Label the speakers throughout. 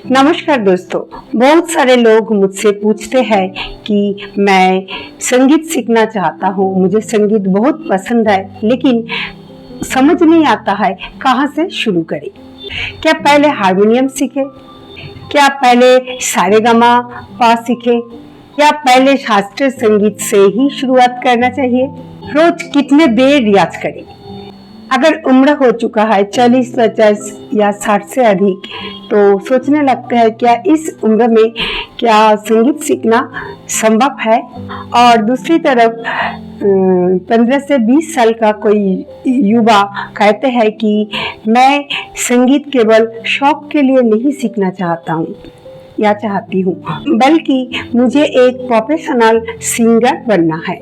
Speaker 1: नमस्कार दोस्तों। बहुत सारे लोग मुझसे पूछते हैं कि मैं संगीत सीखना चाहता हूँ, मुझे संगीत बहुत पसंद है, लेकिन समझ नहीं आता है कहाँ से शुरू करें। क्या पहले हारमोनियम सीखे, क्या पहले सारेगामा पा सीखे, या पहले शास्त्रीय संगीत से ही शुरुआत करना चाहिए। रोज कितने देर रियाज करें। अगर उम्र हो चुका है 40, 50 या 60 से अधिक, तो सोचने लगते हैं क्या इस उम्र में क्या संगीत सीखना संभव है। और दूसरी तरफ 15 से 20 साल का कोई युवा कहते हैं कि मैं संगीत केवल शौक के लिए नहीं सीखना चाहता हूँ या चाहती हूँ, बल्कि मुझे एक प्रोफेशनल सिंगर बनना है।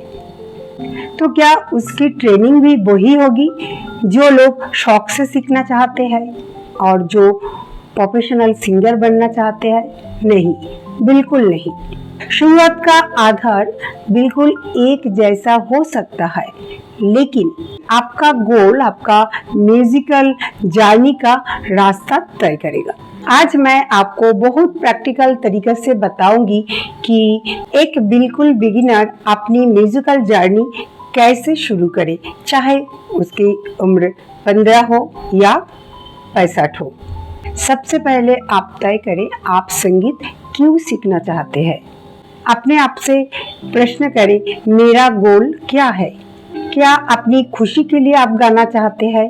Speaker 1: तो क्या उसकी ट्रेनिंग भी वही होगी जो लोग शौक से सीखना चाहते हैं और जो प्रोफेशनल सिंगर बनना चाहते हैं? नहीं, बिल्कुल नहीं। शुरुआत का आधार बिल्कुल एक जैसा हो सकता है, लेकिन आपका गोल आपका म्यूजिकल जर्नी का रास्ता तय करेगा। आज मैं आपको बहुत प्रैक्टिकल तरीके से बताऊंगी कि एक बिल्कुल बिगिनर अपनी म्यूजिकल जर्नी कैसे शुरू करे, चाहे उसकी उम्र 15 हो या 65 हो। सबसे पहले आप तय करें आप संगीत क्यों सीखना चाहते हैं। अपने आप से प्रश्न करें, मेरा गोल क्या है। क्या अपनी खुशी के लिए आप गाना चाहते हैं,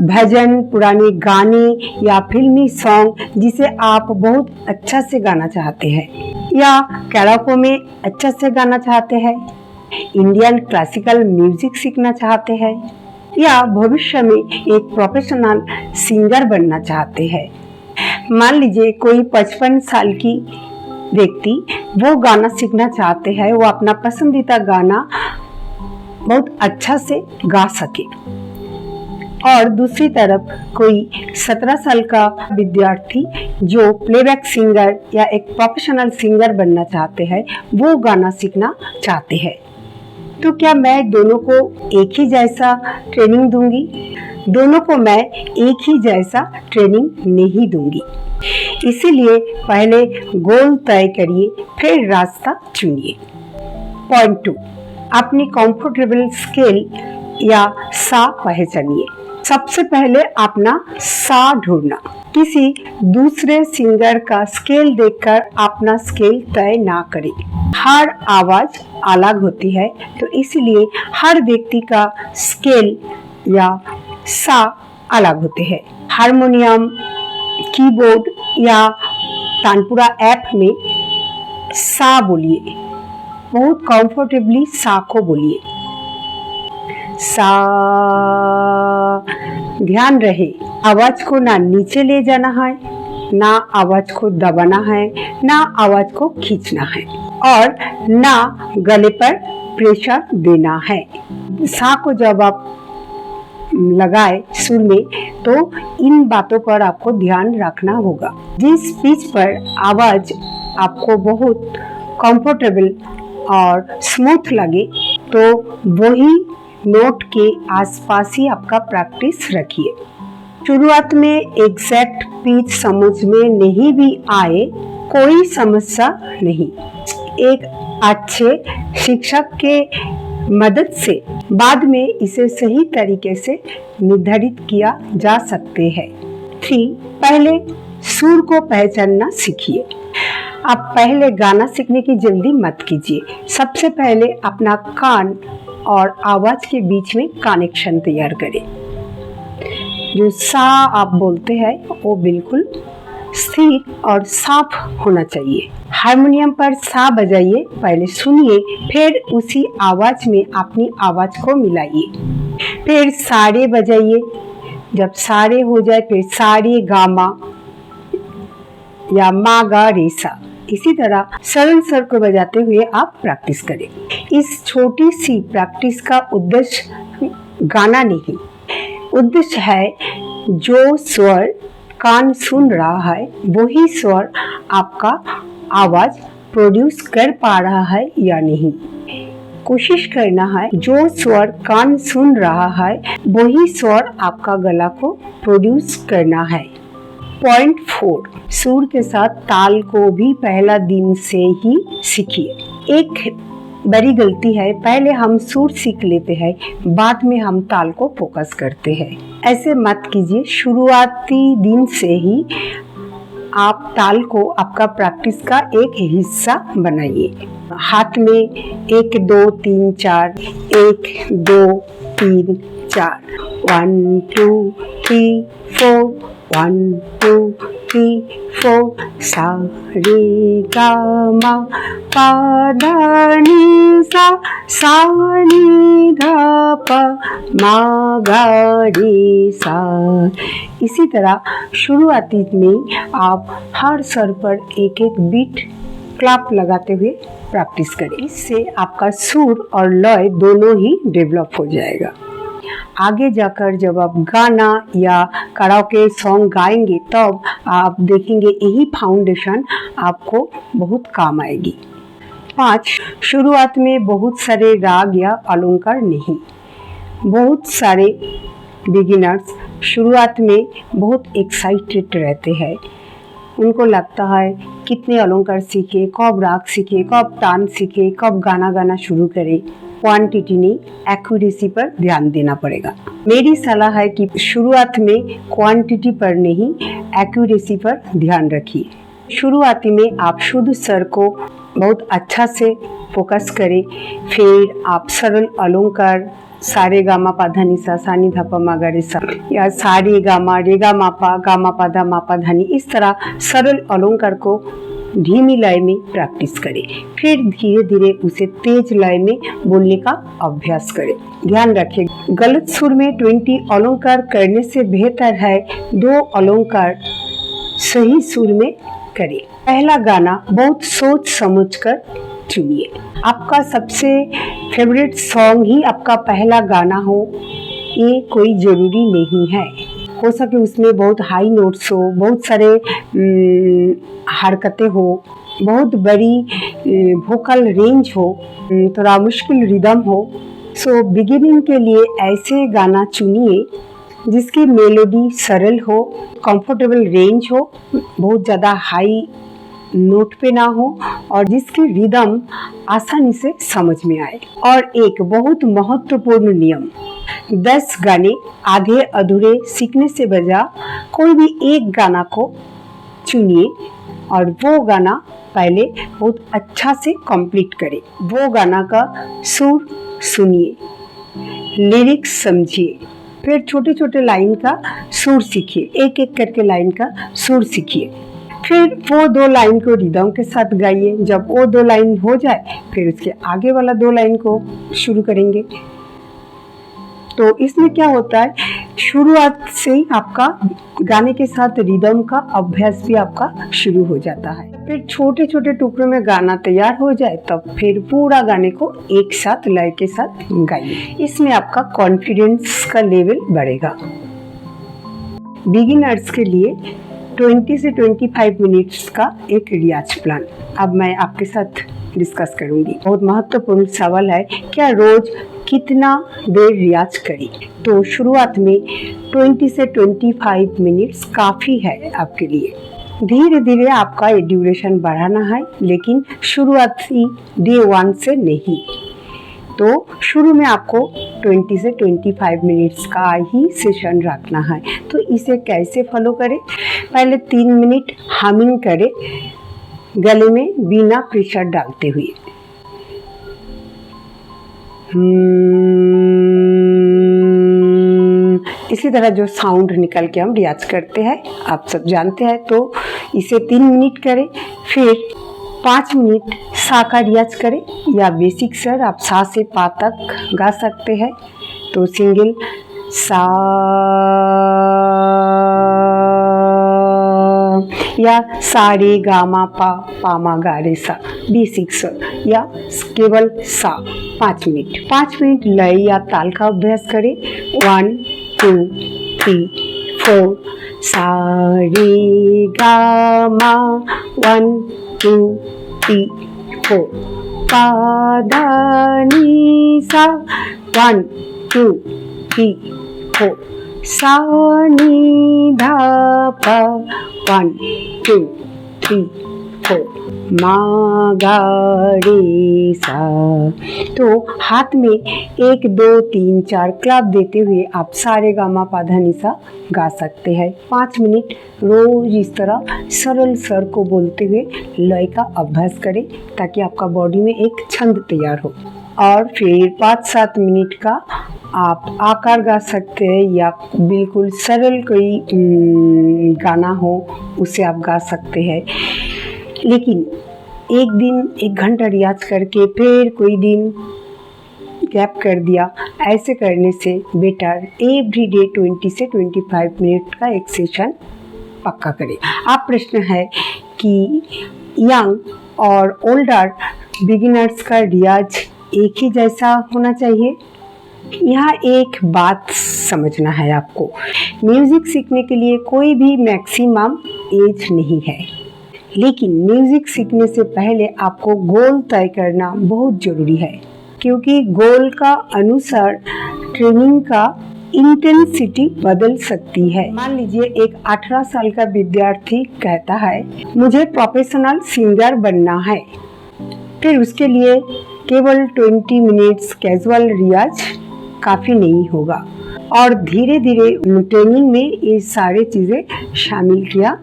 Speaker 1: भजन, पुराने गाने या फिल्मी सॉन्ग जिसे आप बहुत अच्छा से गाना चाहते हैं, या कैराओके में अच्छा से गाना चाहते हैं, इंडियन क्लासिकल म्यूजिक सीखना चाहते हैं, या भविष्य में एक प्रोफेशनल सिंगर बनना चाहते हैं। मान लीजिए कोई 55 साल की व्यक्ति वो गाना सीखना चाहते हैं, वो अपना पसंदीदा गाना बहुत अच्छा से गा सके। और दूसरी तरफ कोई 17 साल का विद्यार्थी जो प्लेबैक सिंगर या एक प्रोफेशनल सिंगर बनना चाहते हैं, वो गाना सीखना चाहते हैं। तो क्या मैं दोनों को एक ही जैसा ट्रेनिंग दूंगी? दोनों को मैं एक ही जैसा ट्रेनिंग नहीं दूंगी। इसीलिए पहले गोल तय करिए, फिर रास्ता चुनिए। पॉइंट 2, अपनी कंफर्टेबल स्केल या सा पहचानिए। सबसे पहले अपना सा ढूंढना। किसी दूसरे सिंगर का स्केल देखकर अपना स्केल तय ना करें। हर आवाज अलग होती है, तो इसलिए हर व्यक्ति का स्केल या सा अलग होते हैं। हारमोनियम, कीबोर्ड या तानपुरा ऐप में सा बोलिए, बहुत कंफर्टेबली सा को बोलिए। सा। ध्यान रहे आवाज को ना नीचे ले जाना है, ना आवाज को दबाना है, ना आवाज को खींचना है, और ना गले पर प्रेशर देना है। सा को जब आप लगाए सुर में, तो इन बातों पर आपको ध्यान रखना होगा। जिस पिच पर आवाज आपको बहुत कंफर्टेबल और स्मूथ लगे, तो वही नोट के आसपास ही आपका प्रैक्टिस रखिए। शुरुआत में एग्जैक्ट पिच समझ में नहीं भी आए, कोई समस्या नहीं। एक अच्छे शिक्षक के मदद से बाद में इसे सही तरीके से निर्धारित किया जा सकते हैं। 3, पहले सुर को पहचानना सीखिए। आप पहले गाना सीखने की जल्दी मत कीजिए। सबसे पहले अपना कान और आवाज के बीच में कनेक्शन तैयार करें। जो सा आप बोलते हैं वो बिल्कुल स्थिर और साफ होना चाहिए। हारमोनियम पर सा बजाइए, पहले सुनिए, फिर उसी आवाज में अपनी आवाज को मिलाइए। फिर सारे बजाइए, जब सारे हो जाए फिर सारे गामा या मा गा रे सा। इसी तरह सरल स्वर को बजाते हुए आप प्रैक्टिस करें। इस छोटी सी प्रैक्टिस का उद्देश्य गाना नहीं, उद्देश्य है जो स्वर कान सुन रहा है वही स्वर आपका आवाज प्रोड्यूस कर पा रहा है या नहीं। कोशिश करना है जो स्वर कान सुन रहा है वही स्वर आपका गला को प्रोड्यूस करना है। पॉइंट 4, सुर के साथ ताल को भी पहला दिन से ही सीखिए। एक बड़ी गलती है, पहले हम सुर सीख लेते हैं, बाद में हम ताल को फोकस करते हैं। ऐसे मत कीजिए। शुरुआती दिन से ही आप ताल को आपका प्रैक्टिस का एक हिस्सा बनाइए। हाथ में 1 2 3 4, 1 2 3 4, 1 2 3 4, 1 2 3 4, सा रे गा मा पा धा नी सा नी धा पा मा गा रे सा। इसी तरह शुरुआती में आप हर स्वर पर एक एक बीट क्लैप लगाते हुए प्रैक्टिस करें। इससे आपका सुर और लय दोनों ही डेवलप हो जाएगा। आगे जाकर जब आप गाना या कराओके सॉन्ग गाएंगे तब आप देखेंगे यही फाउंडेशन आपको बहुत काम आएगी। 5, शुरुआत में बहुत सारे राग या अलंकार नहीं। बहुत सारे बिगिनर्स शुरुआत में बहुत एक्साइटेड रहते हैं। उनको लगता है कितने अलंकार सीखे, कब राग सीखे, कब तान सीखे, कब गाना गाना शुरू करें। क्वांटिटी नहीं, एक्यूरेसी पर ध्यान देना पड़ेगा। मेरी सलाह है कि शुरुआत में क्वांटिटी पर नहीं, एक्यूरेसी पर ध्यान रखिए। शुरुआती में आप शुद्ध स्वर को बहुत अच्छा से फोकस करें, फिर आप सरल अलंकार सारे गामा पा धा नी सा नी धा पा मा गा रे सा या सारे गामा रे गा मा पा धा नी, इस तरह सरल अलंकार को धीमी लय में प्रैक्टिस करें। फिर धीरे धीरे उसे तेज लय में बोलने का अभ्यास करें। ध्यान रखें, गलत सुर में 20 अलंकार करने से बेहतर है 2 अलंकार सही सुर में करें। पहला गाना बहुत सोच समझ कर चुनिए। आपका सबसे फेवरेट सॉन्ग ही आपका पहला गाना हो, ये कोई जरूरी नहीं है। हो सके उसमें बहुत हाई नोट्स हो, बहुत सारे हरकतें हो, बहुत बड़ी वोकल रेंज हो, थोड़ा मुश्किल रिदम हो। सो बिगिनिंग के लिए ऐसे गाना चुनिए जिसकी मेलोडी सरल हो, कंफर्टेबल रेंज हो, बहुत ज़्यादा हाई नोट पे ना हो और जिसकी रिदम आसानी से समझ में आए। और एक बहुत महत्वपूर्ण नियम, 10 गाने आधे अधूरे सीखने से बजा कोई भी एक गाना को चुनिए और वो गाना पहले बहुत अच्छा से कंप्लीट करें। वो गाना का सुर सुनिए, लिरिक्स समझिए, फिर छोटे छोटे लाइन का सुर सीखिए, एक एक करके लाइन का सुर सीखिए। फिर वो 2 लाइन को रिदम के साथ गाइए। जब वो 2 लाइन हो जाए फिर उसके आगे वाला 2 लाइन को शुरू करेंगे। तो इसमें क्या होता है, शुरुआत से ही आपका गाने के साथ रिदम का अभ्यास भी आपका शुरू हो जाता है। फिर छोटे छोटे टुकड़ों में गाना तैयार हो जाए तब फिर पूरा गाने को एक साथ लय के साथ गाइए। इसमें आपका कॉन्फिडेंस का लेवल बढ़ेगा। बिगिनर्स के लिए 20 से 25 मिनट्स का एक रियाज प्लान अब मैं आपके साथ डिस्कस करूंगी। बहुत महत्वपूर्ण सवाल है, क्या रोज कितना देर रियाज करें? तो शुरुआत में 20 से 25 मिनट्स काफ़ी है आपके लिए। धीरे धीरे आपका ये ड्यूरेशन बढ़ाना है, लेकिन शुरुआती डे 1 से नहीं। तो शुरू में आपको 20 से 25 मिनट्स का ही सेशन रखना है। तो इसे कैसे फॉलो करें? पहले 3 मिनट हमिंग करें गले में बिना प्रेशर डालते हुए। इसी तरह जो साउंड निकल के हम रियाज करते हैं आप सब जानते हैं। तो इसे 3 मिनट करें, फिर 5 मिनट सा का रियाज करें या बेसिक स्वर आप सा से पा तक गा सकते हैं। तो सिंगल सा या सा रे गा मा पा मा गा रे सा, बेसिक स्वर या केवल सा। 5 मिनट 5 मिनट लय या ताल का अभ्यास करें। 1 2 3 4 सा रे गा मा 1 2 3 4 पा धा नी सा 1 2 3 4 सा नी धा पा 1 2 3 4 मा गा रे सा। तो हाथ में 1 2 3 4 क्लैप देते हुए आप सारे गामा पाधा निसा गा सकते हैं। 5 मिनट रोज इस तरह सरल स्वर को बोलते हुए लय का अभ्यास करें ताकि आपका बॉडी में एक छंद तैयार हो। और फिर 5-7 मिनट का आप आकार गा सकते हैं या बिल्कुल सरल कोई गाना हो उसे आप गा सकते हैं। लेकिन एक दिन 1 घंटा रियाज करके फिर कोई दिन गैप कर दिया, ऐसे करने से बेटर एवरीडे 20 से 25 मिनट का एक सेशन पक्का करें। आप प्रश्न है कि यंग और ओल्डर बिगिनर्स का रियाज एक ही जैसा होना चाहिए? यहाँ एक बात समझना है आपको, म्यूजिक सीखने के लिए कोई भी मैक्सिमम एज नहीं है, लेकिन म्यूजिक सीखने से पहले आपको गोल तय करना बहुत जरूरी है, क्योंकि गोल का अनुसार ट्रेनिंग का इंटेंसिटी बदल सकती है। मान लीजिए एक 18 साल का विद्यार्थी कहता है मुझे प्रोफेशनल सिंगर बनना है, फिर उसके लिए केवल 20 मिनट्स कैजुअल रियाज काफ़ी नहीं होगा और धीरे धीरे ट्रेनिंग में ये सारी चीज़ें शामिल किया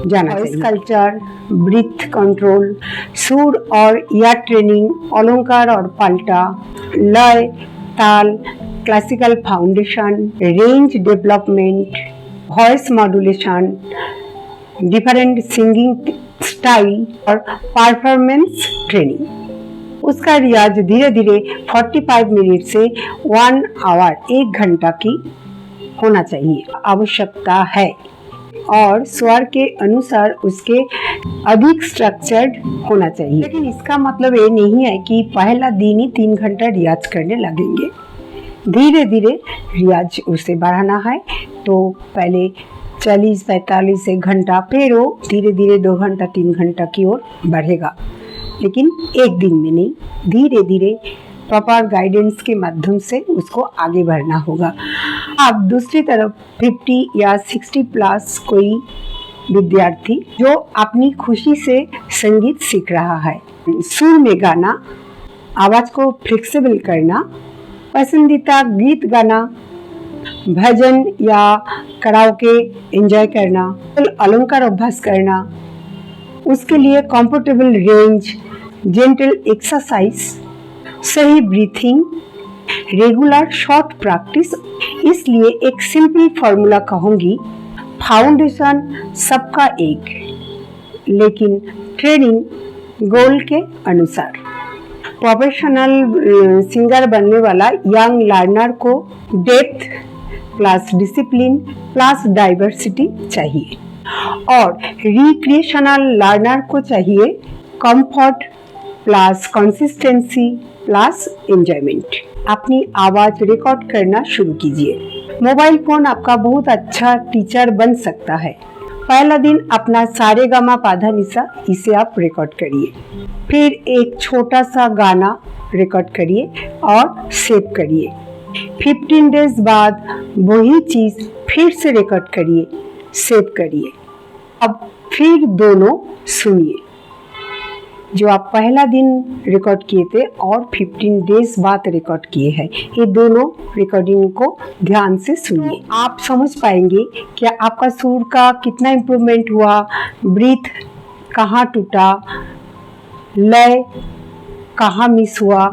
Speaker 1: जाना चाहिए। वॉइस कल्चर, ब्रीथ कंट्रोल, सुर और ईयर ट्रेनिंग, अलंकार और पलटा, लय, ताल, classical foundation, range development, voice modulation, different singing style और परफॉर्मेंस ट्रेनिंग। उसका रियाज धीरे धीरे 45 मिनट से 1 आवर 1 घंटा की होना चाहिए आवश्यकता है और स्वर के अनुसार उसके अधिक स्ट्रक्चर्ड होना चाहिए। लेकिन इसका मतलब ये नहीं है कि पहला दिन ही 3 घंटा रियाज करने लगेंगे। धीरे धीरे रियाज उसे बढ़ाना है तो पहले 40-45 1 घंटा, फिर वो धीरे धीरे 2 घंटा 3 घंटा की ओर बढ़ेगा, लेकिन एक दिन में नहीं, धीरे धीरे प्रॉपर गाइडेंस के माध्यम से उसको आगे बढ़ना होगा। अब दूसरी तरफ 50 या 60 प्लस कोई विद्यार्थी जो अपनी खुशी से संगीत सीख रहा है, सुर में गाना, आवाज को फ्लेक्सिबल करना, पसंदीदा गीत गाना, भजन या कराओके एंजॉय करना, अलंकार अभ्यास करना, उसके लिए कंफर्टेबल रेंज, जेंटल एक्सरसाइज, सही ब्रीथिंग, रेगुलर शॉर्ट प्रैक्टिस। इसलिए एक सिंपल फॉर्मूला कहूँगी, फाउंडेशन सबका एक, लेकिन ट्रेनिंग गोल के अनुसार। प्रोफेशनल सिंगर बनने वाला यंग लर्नर को depth plus discipline plus diversity चाहिए और रिक्रिएशनल लर्नर को चाहिए comfort plus consistency plus enjoyment. अपनी आवाज रिकॉर्ड करना शुरू कीजिए। मोबाइल फोन आपका बहुत अच्छा टीचर बन सकता है। पहला दिन अपना सारे गामा पाधा निसा इसे आप रिकॉर्ड करिए, फिर एक छोटा सा गाना रिकॉर्ड करिए और सेव करिए। 15 डेज बाद वही चीज फिर से रिकॉर्ड करिए, सेव करिए। अब फिर दोनों सुनिए, जो आप पहला दिन रिकॉर्ड किए थे और 15 डेज बाद रिकॉर्ड किए हैं, ये दोनों रिकॉर्डिंग को ध्यान से सुनिए। आप समझ पाएंगे कि आपका सुर का कितना इम्प्रूवमेंट हुआ, ब्रीथ कहाँ टूटा, लय कहाँ मिस हुआ,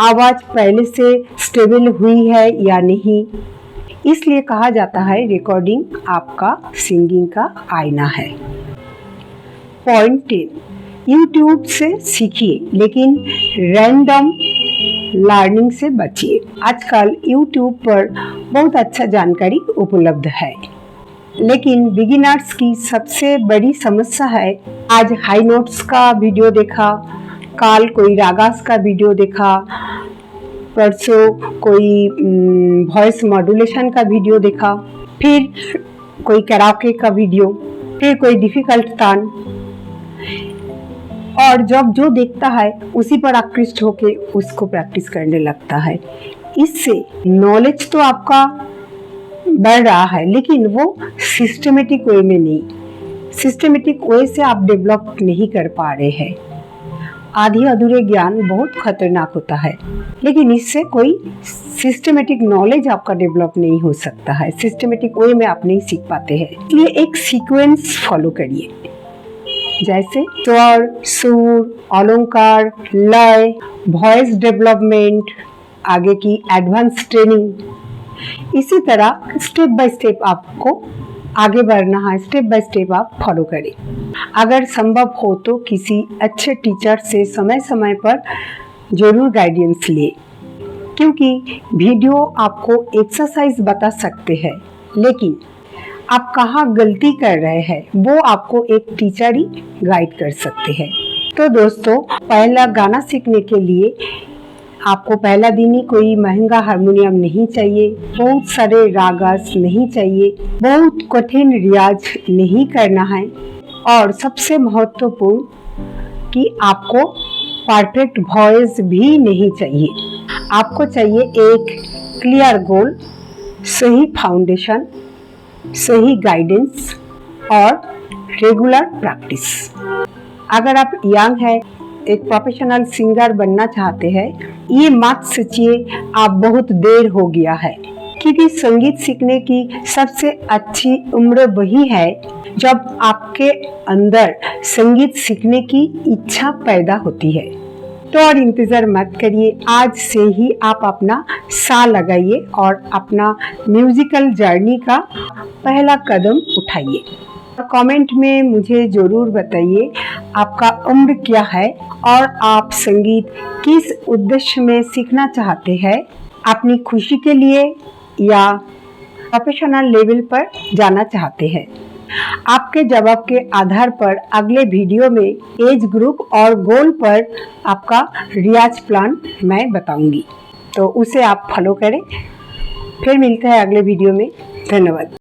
Speaker 1: आवाज़ पहले से स्टेबल हुई है या नहीं। इसलिए कहा जाता है रिकॉर्डिंग आपका सिंगिंग का आईना है। पॉइंट 10, यूट्यूब से सीखिए लेकिन रैंडम लर्निंग से बचिए। आजकल यूट्यूब पर बहुत अच्छा जानकारी उपलब्ध है, लेकिन बिगिनर्स की सबसे बड़ी समस्या है, आज हाई नोट्स का वीडियो देखा, कल कोई रागास का वीडियो देखा, परसों कोई वॉइस मॉड्यूलेशन का वीडियो देखा, फिर कोई कराओके का वीडियो, फिर कोई डिफिकल्ट तान, और जब जो देखता है उसी पर आकृष्ट होके उसको प्रैक्टिस करने लगता है। इससे नॉलेज तो आपका बढ़ रहा है, लेकिन वो सिस्टमेटिक वे में नहीं। सिस्टमेटिक वे से आप डेवलप नहीं कर पा रहे हैं। आधे अधूरे ज्ञान बहुत खतरनाक होता है, लेकिन इससे कोई सिस्टमेटिक नॉलेज आपका डेवलप नहीं हो सकता है। सिस्टमेटिक वे में आप नहीं सीख पाते हैं। इसलिए एक सीक्वेंस फॉलो करिए, जैसे स्वर, सुर, अलंकार, लय, वॉइस डेवलपमेंट, आगे की एडवांस ट्रेनिंग। इसी तरह स्टेप बाय स्टेप आपको आगे बढ़ना है, स्टेप बाय स्टेप आप फॉलो करें। अगर संभव हो तो किसी अच्छे टीचर से समय समय पर जरूर गाइडेंस ले, क्योंकि वीडियो आपको एक्सरसाइज बता सकते हैं, लेकिन आप कहाँ गलती कर रहे हैं वो आपको एक टीचर ही गाइड कर सकते हैं। तो दोस्तों, पहला गाना सीखने के लिए आपको पहला दिन ही कोई महंगा हारमोनियम नहीं चाहिए, बहुत सारे रागास नहीं चाहिए, बहुत कठिन रियाज नहीं करना है, और सबसे महत्वपूर्ण कि आपको परफेक्ट वॉइस भी नहीं चाहिए। आपको चाहिए एक क्लियर गोल, सही फाउंडेशन, सही गाइडेंस और रेगुलर प्रैक्टिस। अगर आप यंग है, एक प्रोफेशनल सिंगर बनना चाहते हैं, ये मत सोचिए आप बहुत देर हो गया है, क्योंकि संगीत सीखने की सबसे अच्छी उम्र वही है जब आपके अंदर संगीत सीखने की इच्छा पैदा होती है। तो और इंतज़ार मत करिए, आज से ही आप अपना साल लगाइए और अपना म्यूजिकल जर्नी का पहला कदम उठाइए। कमेंट में मुझे ज़रूर बताइए आपका उम्र क्या है और आप संगीत किस उद्देश्य में सीखना चाहते हैं, अपनी खुशी के लिए या प्रोफेशनल लेवल पर जाना चाहते हैं। आपके जवाब के आधार पर अगले वीडियो में एज ग्रुप और गोल पर आपका रियाज प्लान मैं बताऊंगी, तो उसे आप फॉलो करें। फिर मिलते हैं अगले वीडियो में। धन्यवाद।